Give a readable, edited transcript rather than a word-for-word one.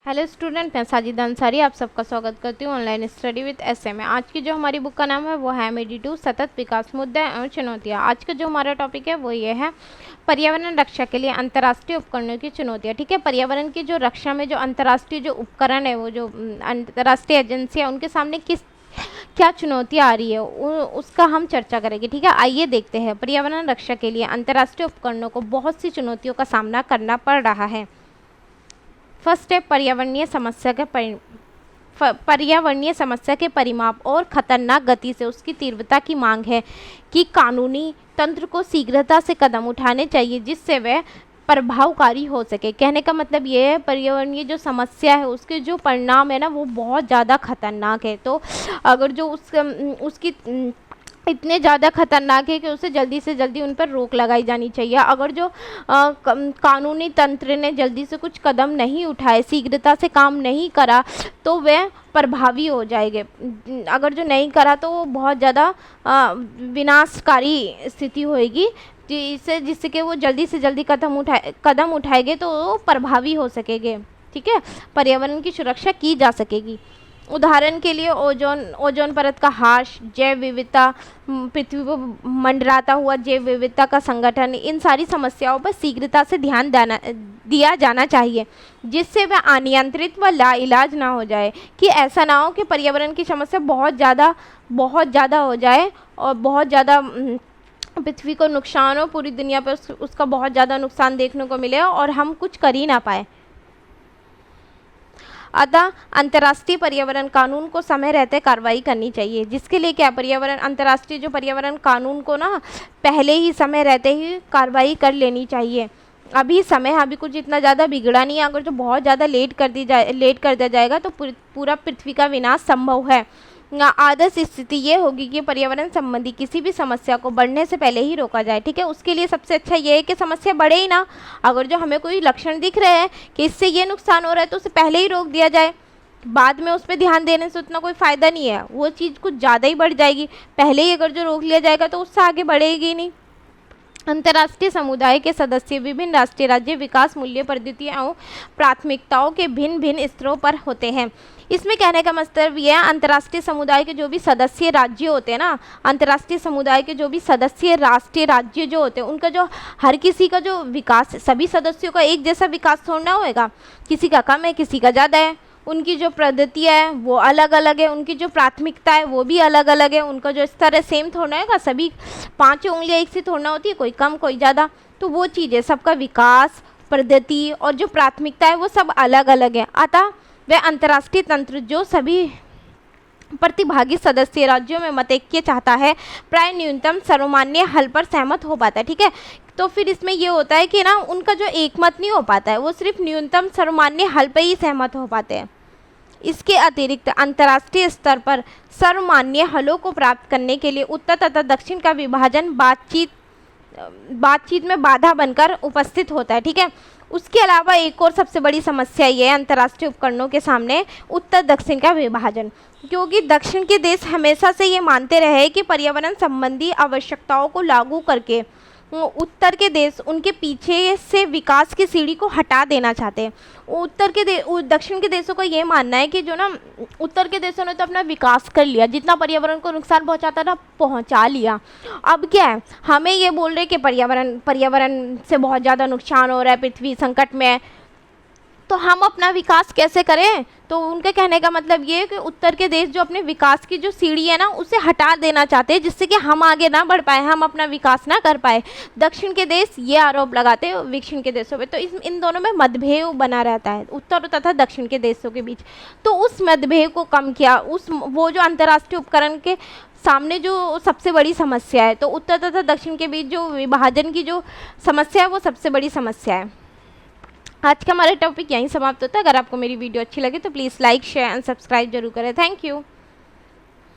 Hello student, मैं साजिदा अंसारी आप सबका स्वागत करती हूँ ऑनलाइन स्टडी विद एसए में। आज की जो हमारी बुक का नाम है वो है MED2 सतत विकास मुद्दे और चुनौतियाँ। आज का जो हमारा टॉपिक है वो ये है पर्यावरण रक्षा के लिए अंतर्राष्ट्रीय उपकरणों की चुनौतियाँ। ठीक है, पर्यावरण की जो रक्षा में जो अंतर्राष्ट्रीय जो उपकरण है, वो जो अंतर्राष्ट्रीय एजेंसियाँ, उनके सामने क्या चुनौतियाँ आ रही है उसका हम चर्चा करेंगे। ठीक है, आइए देखते हैं। पर्यावरण रक्षा के लिए अंतर्राष्ट्रीय उपकरणों को बहुत सी चुनौतियों का सामना करना पड़ रहा है। फर्स्ट है पर्यावरणीय समस्या के परिमाप और खतरनाक गति से उसकी तीव्रता की मांग है कि कानूनी तंत्र को शीघ्रता से कदम उठाने चाहिए जिससे वह प्रभावकारी हो सके। कहने का मतलब ये है, पर्यावरणीय जो समस्या है उसके जो परिणाम है ना वो बहुत ज़्यादा खतरनाक है। तो अगर जो उसकी इतने ज़्यादा खतरनाक है कि उसे जल्दी से जल्दी उन पर रोक लगाई जानी चाहिए। अगर जो कानूनी तंत्र ने जल्दी से कुछ कदम नहीं उठाए, शीघ्रता से काम नहीं करा, तो वह प्रभावी हो जाएंगे। अगर जो नहीं करा तो वो बहुत ज़्यादा विनाशकारी स्थिति होएगी, जिससे कि वो जल्दी से जल्दी कदम उठाएंगे तो वो प्रभावी हो सकेंगे। ठीक है, पर्यावरण की सुरक्षा की जा सकेगी। उदाहरण के लिए ओजोन परत का ह्रास, जैव विविधता, पृथ्वी पर मंडराता हुआ जैव विविधता का संगठन, इन सारी समस्याओं पर शीघ्रता से ध्यान दिया जाना चाहिए जिससे वह अनियंत्रित व लाइलाज ना हो जाए। कि ऐसा ना हो कि पर्यावरण की समस्या बहुत ज़्यादा हो जाए और बहुत ज़्यादा पृथ्वी को नुकसान हो, पूरी दुनिया पर उसका बहुत ज़्यादा नुकसान देखने को मिले और हम कुछ कर ही ना पाए। अतः अंतर्राष्ट्रीय पर्यावरण कानून को समय रहते कार्रवाई करनी चाहिए। जिसके लिए क्या, अंतर्राष्ट्रीय जो पर्यावरण कानून को ना पहले ही समय रहते ही कार्रवाई कर लेनी चाहिए। अभी कुछ इतना ज़्यादा बिगड़ा नहीं है। अगर जो बहुत ज़्यादा लेट कर दिया जाएगा तो पूरा पृथ्वी का विनाश संभव है। आदर्श स्थिति ये होगी कि पर्यावरण संबंधी किसी भी समस्या को बढ़ने से पहले ही रोका जाए। ठीक है, उसके लिए सबसे अच्छा ये है कि समस्या बढ़े ही ना। अगर जो हमें कोई लक्षण दिख रहे हैं कि इससे ये नुकसान हो रहा है तो उसे पहले ही रोक दिया जाए। बाद में उस पर ध्यान देने से उतना कोई फ़ायदा नहीं है, वो चीज़ कुछ ज़्यादा ही बढ़ जाएगी। पहले ही अगर जो रोक लिया जाएगा तो उससे आगे बढ़ेगी नहीं। अंतर्राष्ट्रीय समुदाय के सदस्य विभिन्न राष्ट्रीय राज्य विकास मूल्य पद्धतियों प्राथमिकताओं के भिन्न भिन्न स्तरों पर होते हैं। इसमें कहने का मतलब यह है, अंतर्राष्ट्रीय समुदाय के जो भी सदस्य राज्य होते हैं ना, अंतर्राष्ट्रीय समुदाय के जो भी सदस्य राष्ट्रीय राज्य जो होते हैं, उनका जो हर किसी का जो विकास, सभी सदस्यों का एक जैसा विकास थोड़ा होएगा। किसी का कम है, किसी का ज़्यादा है। उनकी जो पद्धतियाँ है वो अलग अलग है, उनकी जो प्राथमिकता है वो भी अलग अलग है। उनका जो स्तर है सेम थोड़ा होगा, सभी 5 उंगलियाँ एक सी थोड़ा होती है, कोई कम कोई ज़्यादा। तो वो चीज़ है, सबका विकास, पद्धति और जो प्राथमिकता है वो सब अलग अलग है। अतः वह अंतर्राष्ट्रीय तंत्र जो सभी प्रतिभागी सदस्य राज्यों में मतैक्य चाहता है, प्राय न्यूनतम सर्वमान्य हल पर सहमत हो पाता है। ठीक है, तो फिर इसमें ये होता है कि ना उनका जो एकमत नहीं हो पाता है, वो सिर्फ न्यूनतम सर्वमान्य हल पर ही सहमत हो पाते हैं। इसके अतिरिक्त अंतर्राष्ट्रीय स्तर पर सर्वमान्य हलों को प्राप्त करने के लिए उत्तर तथा दक्षिण का विभाजन बातचीत में बाधा बनकर उपस्थित होता है। ठीक है, उसके अलावा एक और सबसे बड़ी समस्या ये है अंतर्राष्ट्रीय उपकरणों के सामने उत्तर दक्षिण का विभाजन। क्योंकि दक्षिण के देश हमेशा से ये मानते रहे कि पर्यावरण संबंधी आवश्यकताओं को लागू करके उत्तर के देश उनके पीछे से विकास की सीढ़ी को हटा देना चाहते हैं। दक्षिण के देशों का ये मानना है कि जो ना उत्तर के देशों ने तो अपना विकास कर लिया, जितना पर्यावरण को नुकसान पहुंचाता था पहुंचा लिया। अब क्या है, हमें ये बोल रहे कि पर्यावरण से बहुत ज़्यादा नुकसान हो रहा है, पृथ्वी संकट में है, तो हम अपना विकास कैसे करें। तो उनके कहने का मतलब ये है कि उत्तर के देश जो अपने विकास की जो सीढ़ी है ना उसे हटा देना चाहते हैं, जिससे कि हम आगे ना बढ़ पाए, हम अपना विकास ना कर पाए। दक्षिण के देश ये आरोप लगाते हैं दक्षिण के देशों पे। तो इन दोनों में मतभेद बना रहता है उत्तर तथा दक्षिण के देशों के बीच। तो उस मतभेद को कम किया, वो जो अंतर्राष्ट्रीय उपकरण के सामने जो सबसे बड़ी समस्या है, तो उत्तर तथा दक्षिण के बीच जो विभाजन की जो समस्या है वो सबसे बड़ी समस्या है। आज का हमारा टॉपिक यहीं समाप्त होता है। अगर आपको मेरी वीडियो अच्छी लगे तो please like, share and subscribe जरूर करें। Thank you.